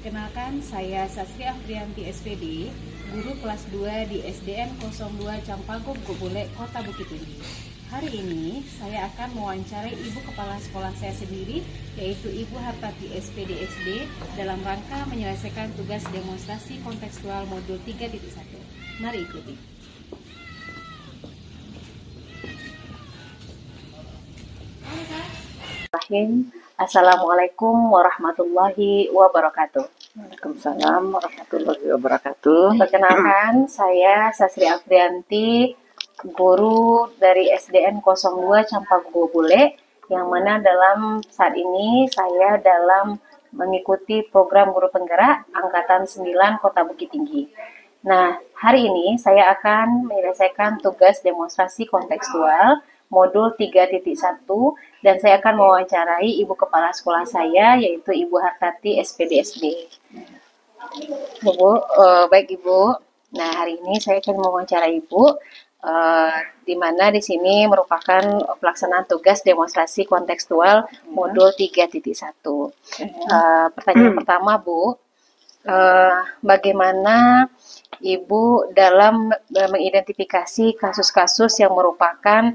Perkenalkan, saya Sasri Afrianti SPD, guru kelas 2 di SDN 02 Campagong Gobole, Kota Bukit Tinggi. Hari ini saya akan mewawancarai ibu kepala sekolah saya sendiri, yaitu Ibu Hartati SPD SD, dalam rangka menyelesaikan tugas demonstrasi kontekstual modul 3.1. Mari ikuti. Assalamualaikum warahmatullahi wabarakatuh. Waalaikumsalam warahmatullahi wabarakatuh. Perkenalkan, saya Sasri Afrianti, guru dari SDN 02 Campagong Gobole, yang mana dalam saat ini saya dalam mengikuti program guru penggerak Angkatan 9 Kota Bukit Tinggi. Nah, hari ini saya akan menyelesaikan tugas demonstrasi kontekstual modul 3.1 dan saya akan mewawancarai ibu kepala sekolah saya, yaitu Ibu Hartati SPD SD. Baik Ibu. Nah, hari ini saya akan mewawancarai Ibu, di mana di sini merupakan pelaksanaan tugas demonstrasi kontekstual modul 3.1. Pertanyaan pertama, Bu, bagaimana Ibu dalam mengidentifikasi kasus-kasus yang merupakan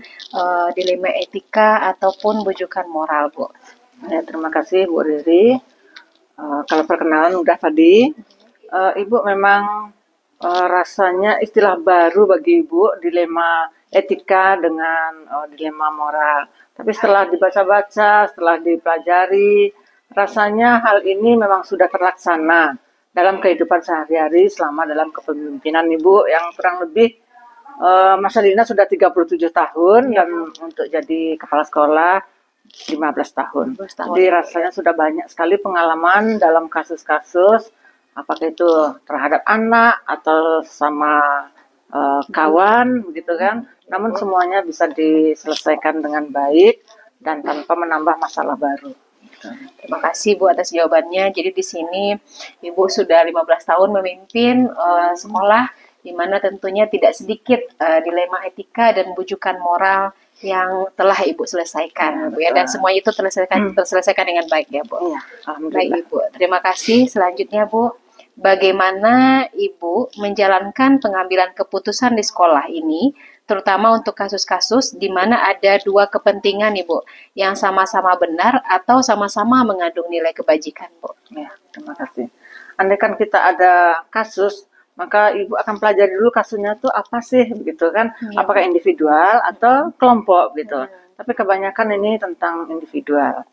dilema etika ataupun bujukan moral, Bu? Ya, terima kasih Bu Riri. Kalau perkenalan udah tadi, Ibu memang rasanya istilah baru bagi Ibu, dilema etika dengan dilema moral. Tapi setelah dibaca-baca, setelah dipelajari, rasanya hal ini memang sudah terlaksana dalam kehidupan sehari-hari selama dalam kepemimpinan Ibu yang kurang lebih masa dinas sudah 37 tahun dan untuk jadi kepala sekolah 15 tahun. Jadi rasanya sudah banyak sekali pengalaman dalam kasus-kasus, apakah itu terhadap anak atau sama kawan gitu kan. Namun semuanya bisa diselesaikan dengan baik dan tanpa menambah masalah baru. Terima kasih Bu atas jawabannya. Jadi di sini Ibu sudah 15 tahun memimpin sekolah, di mana tentunya tidak sedikit dilema etika dan bujukan moral yang telah Ibu selesaikan, Bu ya, dan semua itu terselesaikan dengan baik ya, Bu. Ya, baik Ibu. Terima kasih. Selanjutnya Bu, bagaimana Ibu menjalankan pengambilan keputusan di sekolah ini, terutama untuk kasus-kasus di mana ada dua kepentingan Ibu, yang sama-sama benar atau sama-sama mengandung nilai kebajikan, Bu? Ya, terima kasih. Andaikan kita ada kasus, maka Ibu akan pelajari dulu kasusnya itu apa sih, gitu kan? Ya. Apakah individual atau kelompok, gitu. Tapi kebanyakan ini tentang individual.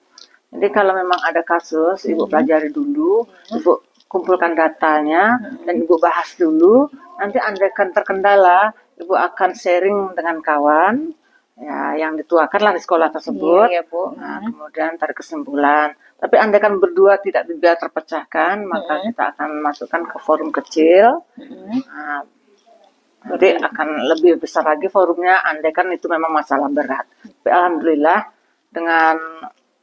Jadi kalau memang ada kasus, Ibu pelajari dulu, Ibu kumpulkan datanya, dan Ibu bahas dulu. Nanti andaikan terkendala, Ibu akan sharing dengan kawan ya yang dituakan lah di sekolah tersebut. Iya, Bu. Nah, kemudian tarik kesimpulan. Tapi andaikan berdua tidak bisa terpecahkan, maka kita akan masukkan ke forum kecil. Nah, jadi akan lebih besar lagi forumnya andaikan itu memang masalah berat. Tapi alhamdulillah dengan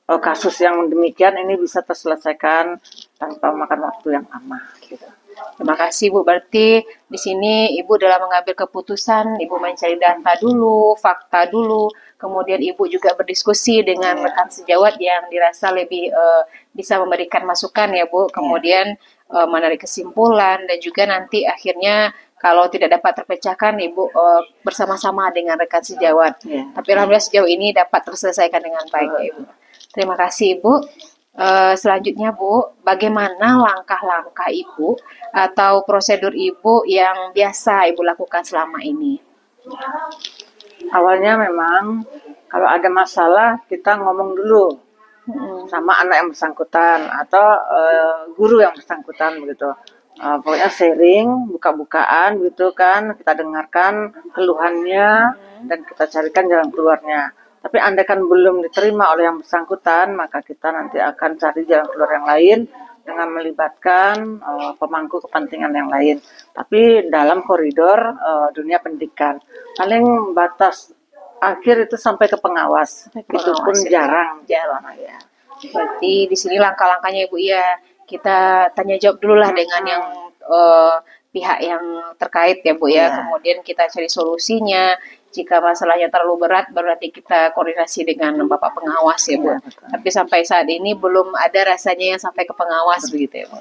kasus yang demikian ini bisa terselesaikan tanpa makan waktu yang lama gitu. Terima kasih Bu. Berarti di sini Ibu dalam mengambil keputusan, Ibu mencari data dulu, fakta dulu, kemudian Ibu juga berdiskusi dengan rekan sejawat yang dirasa lebih bisa memberikan masukan ya Bu. Kemudian menarik kesimpulan dan juga nanti akhirnya kalau tidak dapat terpecahkan Ibu bersama-sama dengan rekan sejawat. Tapi alhamdulillah sejauh ini dapat terselesaikan dengan baik ya Ibu. Terima kasih Ibu. Selanjutnya Bu, bagaimana langkah-langkah Ibu atau prosedur Ibu yang biasa Ibu lakukan selama ini? Awalnya memang kalau ada masalah kita ngomong dulu sama anak yang bersangkutan atau guru yang bersangkutan begitu. Pokoknya sharing, buka-bukaan gitu kan, kita dengarkan keluhannya dan kita carikan jalan keluarnya. Tapi andaikan belum diterima oleh yang bersangkutan, maka kita nanti akan cari jalan keluar yang lain dengan melibatkan pemangku kepentingan yang lain. Tapi dalam koridor dunia pendidikan. Paling batas akhir itu sampai ke pengawas. Itu pun jarang. Ya. Berarti di sini langkah-langkahnya Ibu ya, kita tanya jawab dulu lah dengan yang pihak yang terkait ya Bu ya. Kemudian kita cari solusinya. Jika masalahnya terlalu berat, berarti kita koordinasi dengan Bapak pengawas ya Bu. Tapi sampai saat ini belum ada rasanya yang sampai ke pengawas begitu ya Bu.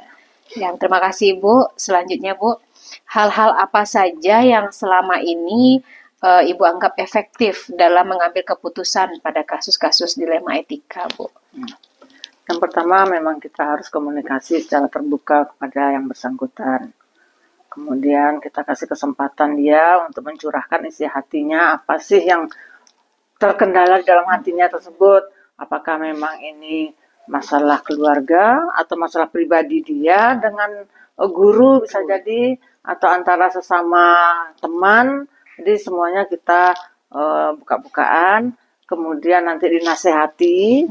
Yang terima kasih Ibu. Selanjutnya Bu, hal-hal apa saja yang selama ini Ibu anggap efektif dalam mengambil keputusan pada kasus-kasus dilema etika, Bu? Yang pertama memang kita harus komunikasi secara terbuka kepada yang bersangkutan. Kemudian kita kasih kesempatan dia untuk mencurahkan isi hatinya, apa sih yang terkendala di dalam hatinya tersebut. Apakah memang ini masalah keluarga atau masalah pribadi dia dengan guru bisa jadi, atau antara sesama teman. Jadi semuanya kita buka-bukaan, kemudian nanti dinasehati.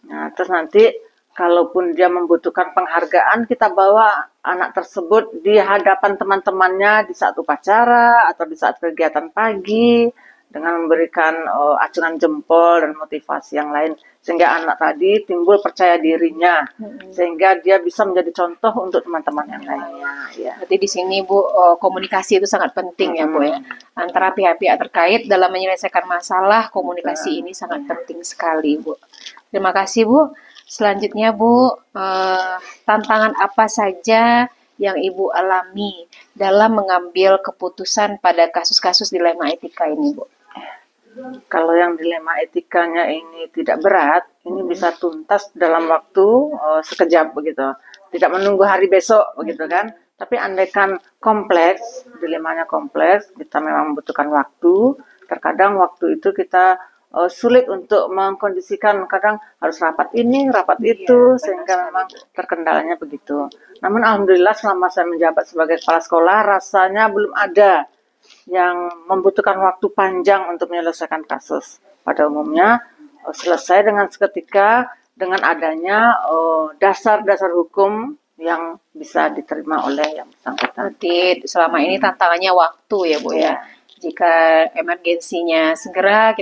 Nah, terus nanti kalaupun dia membutuhkan penghargaan, kita bawa anak tersebut di hadapan teman-temannya di saat upacara atau di saat kegiatan pagi dengan memberikan acungan jempol dan motivasi yang lain, sehingga anak tadi timbul percaya dirinya, sehingga dia bisa menjadi contoh untuk teman-teman yang lainnya. Ya. Berarti di sini Bu, komunikasi itu sangat penting ya Bu ya, antara pihak-pihak terkait dalam menyelesaikan masalah. Komunikasi ini sangat penting sekali Bu. Terima kasih Bu. Selanjutnya Bu, tantangan apa saja yang Ibu alami dalam mengambil keputusan pada kasus-kasus dilema etika ini Bu? Kalau yang dilema etikanya ini tidak berat, ini bisa tuntas dalam waktu sekejap begitu. Tidak menunggu hari besok begitu kan. Tapi andaikan kompleks, dilemanya kompleks, kita memang membutuhkan waktu. Terkadang waktu itu kita sulit untuk mengkondisikan, kadang harus rapat ini, rapat itu, sehingga memang terkendalanya begitu. Namun alhamdulillah selama saya menjabat sebagai kepala sekolah, rasanya belum ada yang membutuhkan waktu panjang untuk menyelesaikan kasus. Pada umumnya selesai dengan seketika dengan adanya dasar-dasar hukum yang bisa diterima oleh yang bersangkutan. Berarti selama ini tantangannya waktu ya Bu ya. Jika emergensinya segera,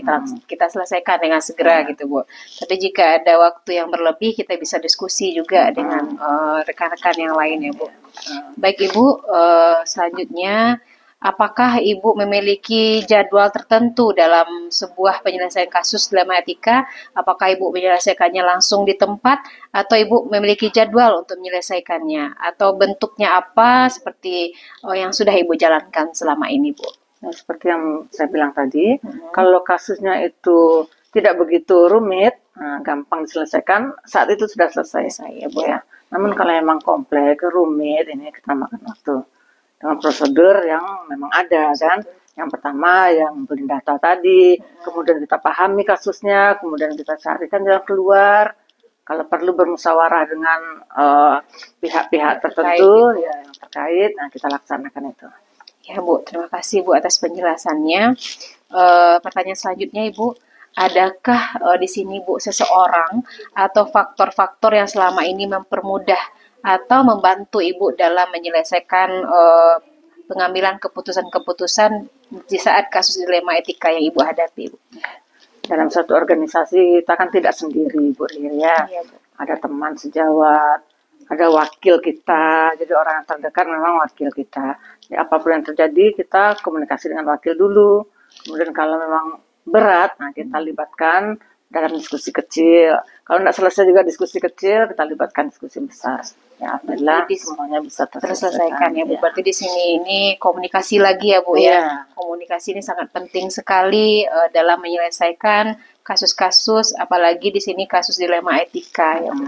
kita selesaikan dengan segera gitu Bu. Tapi jika ada waktu yang berlebih, kita bisa diskusi juga dengan rekan-rekan yang lain ya Bu. Baik Ibu, selanjutnya apakah Ibu memiliki jadwal tertentu dalam sebuah penyelesaian kasus dilema etika? Apakah Ibu menyelesaikannya langsung di tempat atau Ibu memiliki jadwal untuk menyelesaikannya? Atau bentuknya apa seperti yang sudah Ibu jalankan selama ini, Bu? Nah, seperti yang saya bilang tadi, kalau kasusnya itu tidak begitu rumit, gampang diselesaikan, saat itu sudah selesai ya Bu ya. Namun kalau memang kompleks, rumit, ini kita makan waktu dengan prosedur yang memang ada kan. Yang pertama yang beli data tadi, kemudian kita pahami kasusnya, kemudian kita carikan jalan keluar. Kalau perlu bermusyawarah dengan pihak-pihak tertentu yang terkait, nah kita laksanakan itu. Ya Bu, terima kasih Bu atas penjelasannya. Pertanyaan selanjutnya Ibu, adakah di sini Bu seseorang atau faktor-faktor yang selama ini mempermudah atau membantu Ibu dalam menyelesaikan pengambilan keputusan-keputusan di saat kasus dilema etika yang Ibu hadapi, Bu? Dalam satu organisasi kita kan tidak sendiri, Bu Riri ya. Ada teman sejawat, ada wakil kita, jadi orang yang terdekat memang wakil kita. Jadi, apapun yang terjadi kita komunikasi dengan wakil dulu. Kemudian kalau memang berat, nah kita libatkan dalam diskusi kecil. Kalau tidak selesai juga diskusi kecil, kita libatkan diskusi besar. Ya, alhamdulillah semuanya bisa terselesaikan ya Bu. Berarti di sini ini komunikasi lagi ya Bu ya. Komunikasi ini sangat penting sekali dalam menyelesaikan kasus-kasus, apalagi di sini kasus dilema etika ya Bu.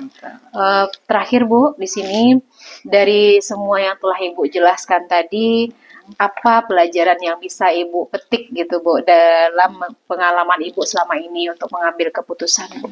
Terakhir Bu, di sini dari semua yang telah Ibu jelaskan tadi, apa pelajaran yang bisa Ibu petik gitu Bu dalam pengalaman Ibu selama ini untuk mengambil keputusan Bu?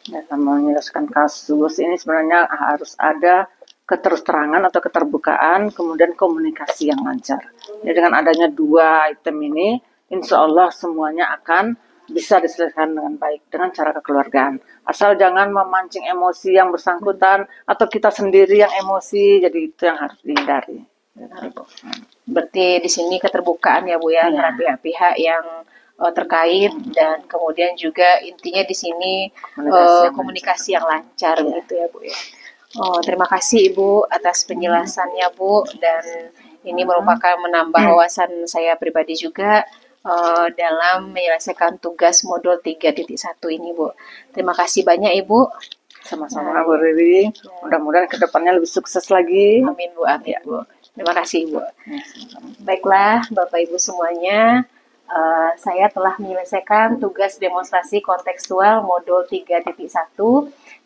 Dalam menyelesaikan kasus ini sebenarnya harus ada keterus-terangan atau keterbukaan, kemudian komunikasi yang lancar. Jadi dengan adanya dua item ini, insya Allah semuanya akan bisa diselesaikan dengan baik dengan cara kekeluargaan. Asal jangan memancing emosi yang bersangkutan atau kita sendiri yang emosi, jadi itu yang harus dihindari. Berarti di sini keterbukaan ya Bu ya, antara pihak-pihak yang terkait dan kemudian juga intinya di sini komunikasi yang lancar gitu ya Bu ya. Terima kasih Ibu atas penjelasannya Bu, dan ini merupakan menambah wawasan saya pribadi juga dalam menyelesaikan tugas modul 3.1 ini Bu. Terima kasih banyak Ibu. Sama-sama Bu Riri. Mudah-mudahan kedepannya lebih sukses lagi. Amin Bu, amin Bu. Terima kasih Bu. Baiklah Bapak Ibu semuanya, saya telah menyelesaikan tugas demonstrasi kontekstual modul 3.1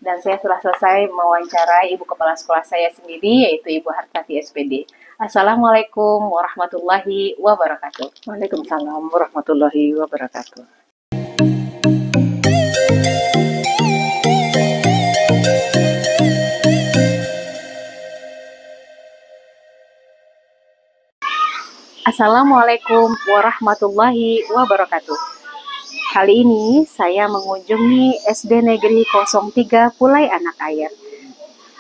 dan saya telah selesai mewawancarai Ibu Kepala Sekolah saya sendiri, yaitu Ibu Hartati SPD. Assalamualaikum warahmatullahi wabarakatuh. Waalaikumsalam warahmatullahi wabarakatuh. Assalamualaikum warahmatullahi wabarakatuh. Kali ini saya mengunjungi SD Negeri 03 Pulai Anak Air.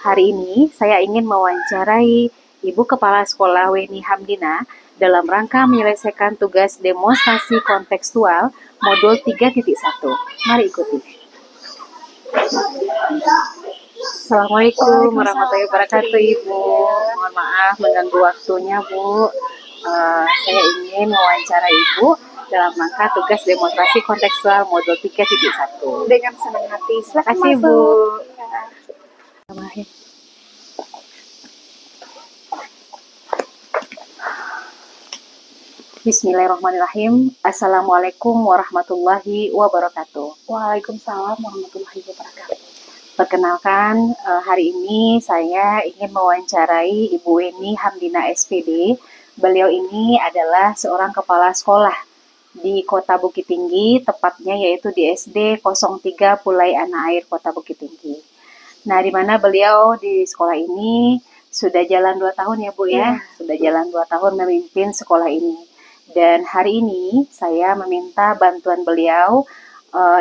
Hari ini saya ingin mewawancarai Ibu Kepala Sekolah Weni Hamdina dalam rangka menyelesaikan tugas demonstrasi kontekstual modul 3.1. Mari ikuti. Assalamualaikum warahmatullahi wabarakatuh Ibu. Mohon maaf mengganggu waktunya Bu. Saya ingin mewawancara Ibu dalam rangka tugas demonstrasi kontekstual modul 3.1. Dengan senang hati. Terima kasih Bu. Bismillahirrahmanirrahim. Assalamualaikum warahmatullahi wabarakatuh. Waalaikumsalam warahmatullahi wabarakatuh. Perkenalkan, hari ini saya ingin mewawancarai Ibu Weni Hamdina SPD. Beliau ini adalah seorang kepala sekolah di Kota Bukit Tinggi, tepatnya yaitu di SD 03 Pulai Anak Air Kota Bukit Tinggi. Nah, di mana beliau di sekolah ini sudah jalan 2 tahun ya Bu ya, sudah jalan 2 tahun memimpin sekolah ini. Dan hari ini saya meminta bantuan beliau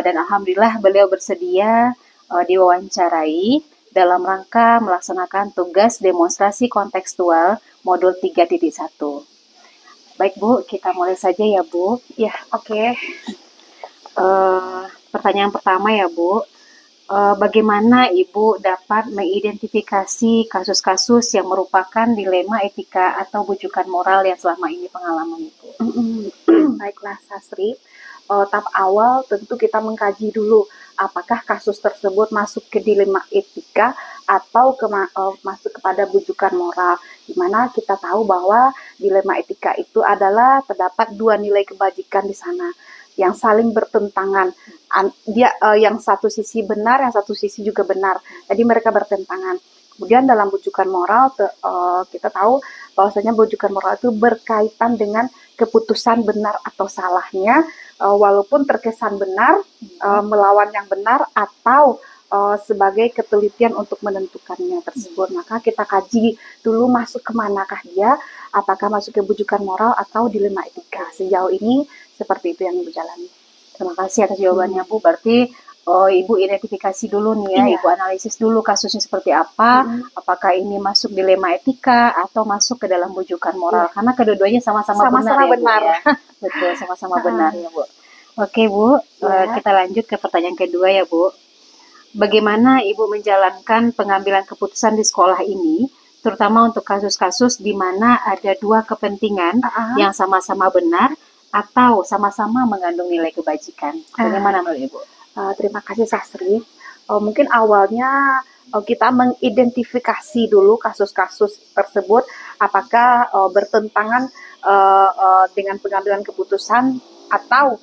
dan alhamdulillah beliau bersedia diwawancarai dalam rangka melaksanakan tugas demonstrasi kontekstual modul 3.1. Baik Bu, kita mulai saja ya Bu. Ya, oke. Pertanyaan pertama ya Bu, bagaimana Ibu dapat mengidentifikasi kasus-kasus yang merupakan dilema etika atau bujukan moral yang selama ini pengalaman Ibu? Baiklah Sastri, tahap awal tentu kita mengkaji dulu apakah kasus tersebut masuk ke dilema etika atau masuk kepada bujukan moral, di mana kita tahu bahwa dilema etika itu adalah terdapat 2 nilai kebajikan di sana yang saling bertentangan. Yang satu sisi benar, yang satu sisi juga benar. Jadi mereka bertentangan. Kemudian dalam bujukan moral kita tahu bahwasanya bujukan moral itu berkaitan dengan keputusan benar atau salahnya, walaupun terkesan benar, melawan yang benar atau sebagai ketelitian untuk menentukannya tersebut. Maka kita kaji dulu masuk kemanakah dia, apakah masuk ke bujukan moral atau dilema etika. Sejauh ini seperti itu yang Ibu jalani. Terima kasih atas jawabannya Bu. Berarti Ibu identifikasi dulu nih ya, Ibu analisis dulu kasusnya seperti apa, apakah ini masuk dilema etika atau masuk ke dalam bujukan moral, karena kedua-duanya sama-sama benar ya Bu ya. Betul, sama-sama benar ya Bu. Oke Bu, kita lanjut ke pertanyaan kedua ya Bu. Bagaimana Ibu menjalankan pengambilan keputusan di sekolah ini, terutama untuk kasus-kasus di mana ada 2 kepentingan yang sama-sama benar atau sama-sama mengandung nilai kebajikan? Bagaimana menurut Ibu? Terima kasih Sastri. Mungkin awalnya kita mengidentifikasi dulu kasus-kasus tersebut apakah bertentangan dengan pengambilan keputusan atau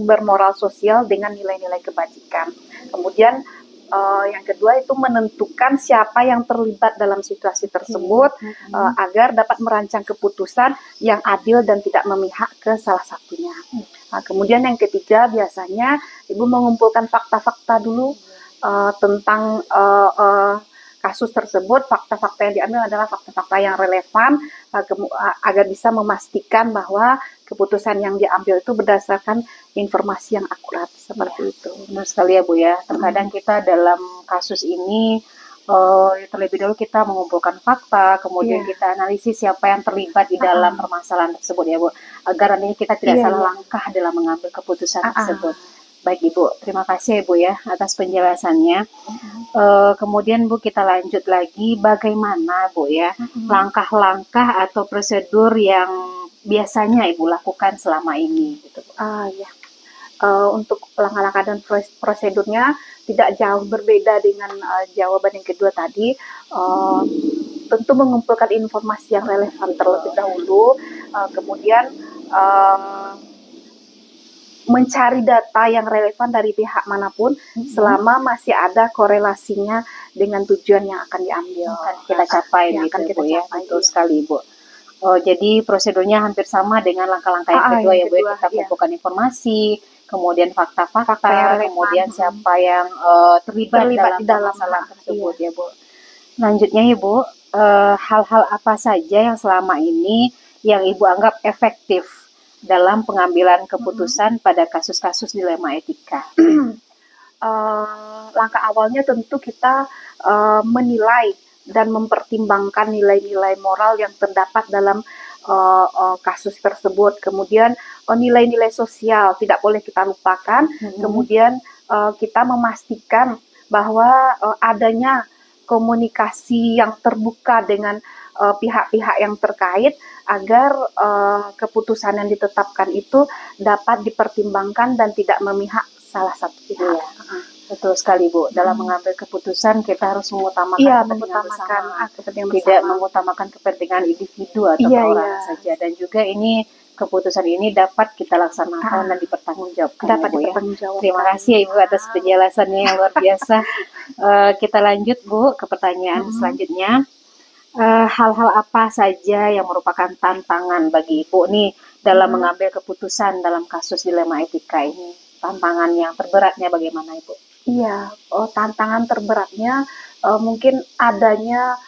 bermoral sosial dengan nilai-nilai kebajikan. Kemudian yang kedua itu menentukan siapa yang terlibat dalam situasi tersebut agar dapat merancang keputusan yang adil dan tidak memihak ke salah satunya. Nah, kemudian yang ketiga biasanya Ibu mengumpulkan fakta-fakta dulu tentang kasus tersebut. Fakta-fakta yang diambil adalah fakta-fakta yang relevan agar bisa memastikan bahwa keputusan yang diambil itu berdasarkan informasi yang akurat seperti itu. Benar sekali ya Bu ya. Terkadang kita dalam kasus ini terlebih dahulu kita mengumpulkan fakta, kemudian kita analisis siapa yang terlibat di dalam permasalahan tersebut ya Bu, agar nantinya kita tidak salah langkah dalam mengambil keputusan tersebut. Baik Ibu, terima kasih Ibu ya atas penjelasannya. Kemudian Bu, kita lanjut lagi, bagaimana Bu ya langkah-langkah atau prosedur yang biasanya Ibu lakukan selama ini gitu Bu? Untuk langkah-langkah dan prosedurnya tidak jauh berbeda dengan jawaban yang kedua tadi. Tentu mengumpulkan informasi yang relevan terlebih dahulu, kemudian mencari data yang relevan dari pihak manapun selama masih ada korelasinya dengan tujuan yang akan diambil, akan kita capai yang gitu akan kita Bu ya. capai. Betul sekali Bu. Oh, jadi prosedurnya hampir sama dengan langkah-langkah yang kedua ya Bu. kedua, Kita kumpulkan informasi, kemudian fakta-fakta, Fakta yang relevan. kemudian siapa yang terlibat Terlibat di dalam masalah tersebut iya. ya Bu. Selanjutnya Ibu, hal-hal apa saja yang selama ini yang Ibu anggap efektif dalam pengambilan keputusan pada kasus-kasus dilema etika? Langkah awalnya tentu kita menilai dan mempertimbangkan nilai-nilai moral yang terdapat dalam kasus tersebut. Kemudian nilai-nilai sosial tidak boleh kita lupakan. Kemudian kita memastikan bahwa adanya komunikasi yang terbuka dengan pihak-pihak yang terkait agar keputusan yang ditetapkan itu dapat dipertimbangkan dan tidak memihak salah satu pihak. Iya. Betul sekali Bu. Dalam mengambil keputusan kita harus mengutamakan kepentingan bersama, tidak mengutamakan kepentingan individu atau orang saja. Dan juga ini keputusan ini dapat kita laksanakan dan dipertanggungjawabkan. Dapat ya, Bu, dipertanggungjawabkan. Terima kasih Ibu atas penjelasannya yang luar biasa. Kita lanjut Bu ke pertanyaan selanjutnya. Hal-hal apa saja yang merupakan tantangan bagi Ibu nih dalam mengambil keputusan dalam kasus dilema etika ini? Tantangan yang terberatnya bagaimana Ibu? Iya, tantangan terberatnya mungkin adanya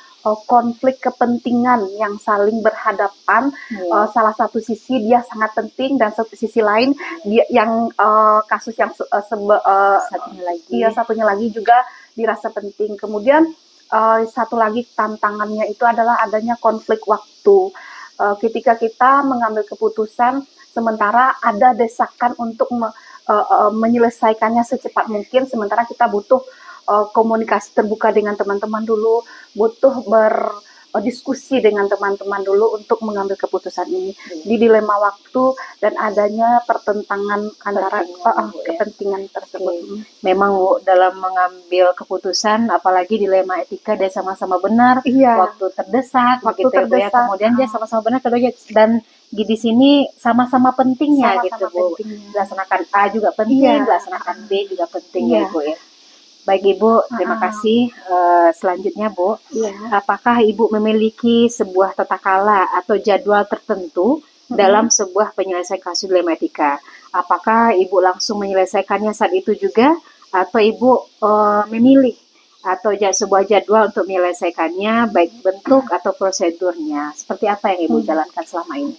konflik kepentingan yang saling berhadapan. Salah satu sisi dia sangat penting dan satu sisi lain dia yang kasus yang satunya lagi juga dirasa penting. Kemudian satu lagi tantangannya itu adalah adanya konflik waktu. Ketika kita mengambil keputusan sementara ada desakan untuk menyelesaikannya secepat mungkin, sementara kita butuh komunikasi terbuka dengan teman-teman dulu, butuh berdiskusi dengan teman-teman dulu untuk mengambil keputusan ini. Di dilema waktu dan adanya pertentangan antara kepentingan tersebut. Memang Bu, dalam mengambil keputusan, apalagi dilema etika dia sama-sama benar, waktu terdesak, ya. Kemudian dia sama-sama benar, kedua dan di sini sama-sama pentingnya gitu Bu. Dilaksanakan A juga penting, dilaksanakan B juga penting ya Bu ya. Baik Ibu, terima kasih. Selanjutnya Bu, apakah Ibu memiliki sebuah tata kala atau jadwal tertentu dalam sebuah penyelesaian kasus dilema etika? Apakah Ibu langsung menyelesaikannya saat itu juga, atau Ibu memilih atau sebuah jadwal untuk menyelesaikannya, baik bentuk atau prosedurnya? Seperti apa yang Ibu jalankan selama ini?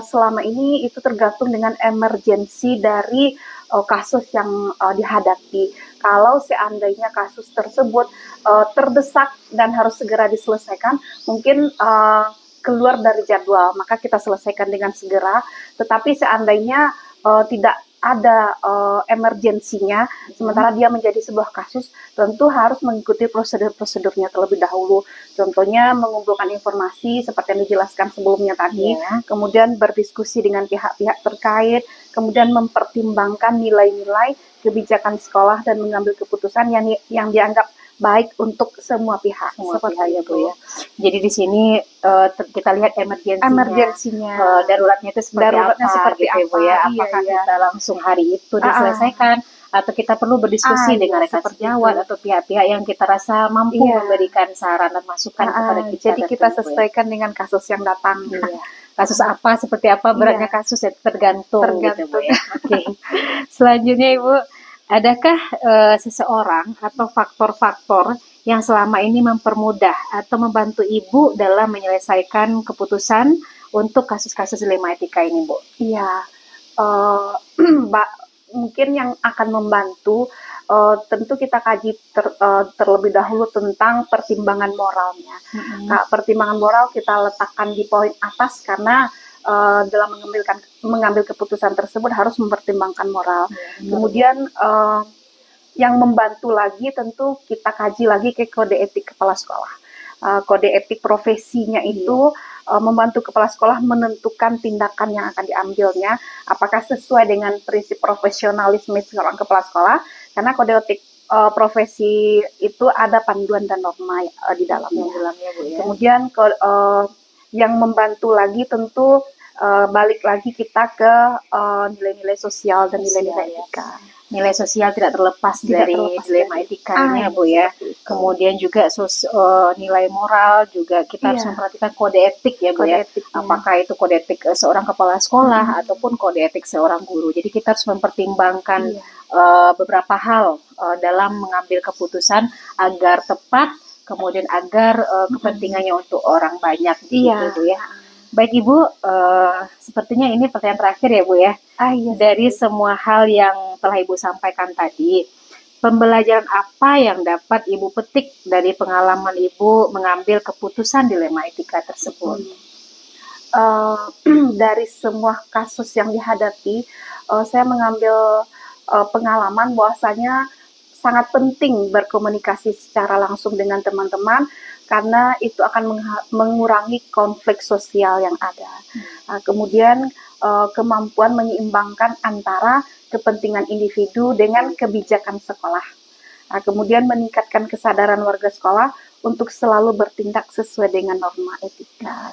Selama ini itu tergantung dengan emergensi dari kasus yang dihadapi. Kalau seandainya kasus tersebut terdesak dan harus segera diselesaikan, mungkin keluar dari jadwal, maka kita selesaikan dengan segera. Tetapi seandainya tidak ada emergensinya, sementara dia menjadi sebuah kasus, tentu harus mengikuti prosedur-prosedurnya terlebih dahulu. Contohnya mengumpulkan informasi seperti yang dijelaskan sebelumnya tadi, kemudian berdiskusi dengan pihak-pihak terkait, kemudian mempertimbangkan nilai-nilai kebijakan sekolah dan mengambil keputusan yang dianggap baik untuk semua pihak. Ya Bu ya. Jadi di sini kita lihat emergensinya, daruratnya itu seperti apa Bu ya. Apakah kita langsung hari itu diselesaikan atau kita perlu berdiskusi dengan rekan sejawat atau pihak-pihak yang kita rasa mampu memberikan saran dan masukan kepada kita. Jadi kita sesuaikan dengan kasus yang datang. Kasus apa, seperti apa beratnya kasus ya tergantung. Gitu Bu ya. Oke. Selanjutnya Ibu, adakah seseorang atau faktor-faktor yang selama ini mempermudah atau membantu Ibu dalam menyelesaikan keputusan untuk kasus-kasus dilema etika ini, Bu? Iya, mungkin yang akan membantu tentu kita kaji terlebih dahulu tentang pertimbangan moralnya. Pertimbangan moral kita letakkan di poin atas karena dalam mengambil keputusan tersebut harus mempertimbangkan moral. Kemudian yang membantu lagi tentu kita kaji lagi ke kode etik kepala sekolah. Kode etik profesinya itu membantu kepala sekolah menentukan tindakan yang akan diambilnya, apakah sesuai dengan prinsip profesionalisme seorang kepala sekolah, karena kode etik profesi itu ada panduan dan norma di dalamnya. Bu ya. Kemudian yang membantu lagi tentu balik lagi kita ke nilai-nilai sosial dan nilai-nilai Sosial, ya. etika. Nilai sosial tidak terlepas Tidak dari terlepas dilema dari- etika ini ya Bu ya. seperti itu. Kemudian juga nilai moral juga kita harus Iya. memperhatikan kode etik ya Bu Kode ya. etiknya. Apakah itu kode etik seorang kepala sekolah ataupun kode etik seorang guru. Jadi kita harus mempertimbangkan Iya. beberapa hal dalam mengambil keputusan agar tepat, kemudian agar kepentingannya untuk orang banyak gitu Iya. Bu ya. Baik Ibu, sepertinya ini pertanyaan terakhir ya Bu ya. Iya. Dari semua hal yang telah Ibu sampaikan tadi, pembelajaran apa yang dapat Ibu petik dari pengalaman Ibu mengambil keputusan dilema etika tersebut? Dari semua kasus yang dihadapi, saya mengambil pengalaman bahwasanya sangat penting berkomunikasi secara langsung dengan teman-teman karena itu akan mengurangi konflik sosial yang ada. Kemudian kemampuan menyeimbangkan antara kepentingan individu dengan kebijakan sekolah. Kemudian meningkatkan kesadaran warga sekolah untuk selalu bertindak sesuai dengan norma etika.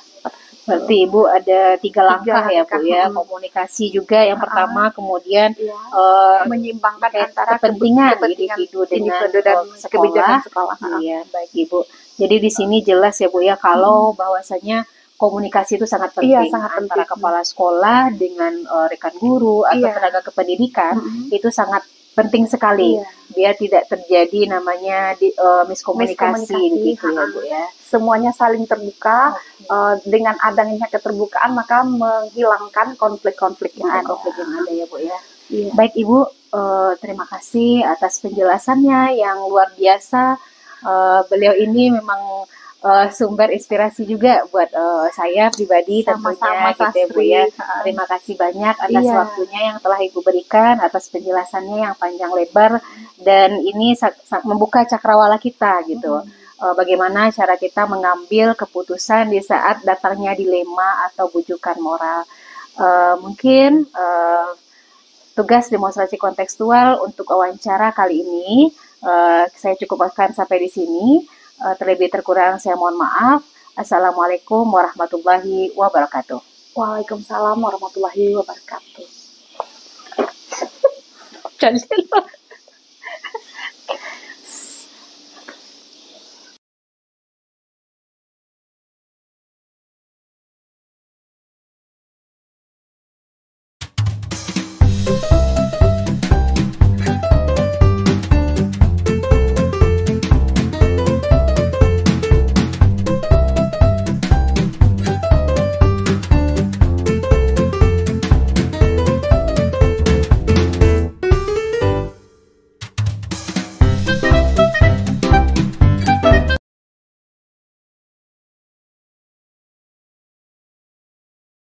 Berarti Ibu ada 3 langkah ya Bu ya, langkah. komunikasi juga yang pertama, kemudian Ya, eh, menyeimbangkan antara kepentingan kepentingan individu dengan dan kebijakan sekolah. Iya, baik Ibu. Jadi di sini jelas ya Bu ya kalau bahwasanya komunikasi itu sangat penting Iya, sangat antara penting. kepala sekolah dengan rekan guru atau Iya. tenaga kependidikan Mm-mm. itu sangat penting sekali Iya. biar tidak terjadi namanya miskomunikasi gitu ya Bu ya. Semuanya saling terbuka. Dengan adanya keterbukaan maka menghilangkan konflik-konflik yang ada. Konflik yang ada ya Bu ya. Iya. Baik Ibu, terima kasih atas penjelasannya yang luar biasa. Beliau ini memang sumber inspirasi juga buat saya pribadi Sama-sama, tentunya gitu ya Bu Sasri. ya. Terima kasih banyak atas Iya. waktunya yang telah Ibu berikan, atas penjelasannya yang panjang lebar dan ini membuka cakrawala kita gitu. Bagaimana cara kita mengambil keputusan di saat datangnya dilema atau bujukan moral. Mungkin tugas demonstrasi kontekstual untuk wawancara kali ini saya cukupkan sampai di sini. Terlebih terkurang saya mohon maaf. Assalamualaikum warahmatullahi wabarakatuh. Waalaikumsalam warahmatullahi wabarakatuh. Jadi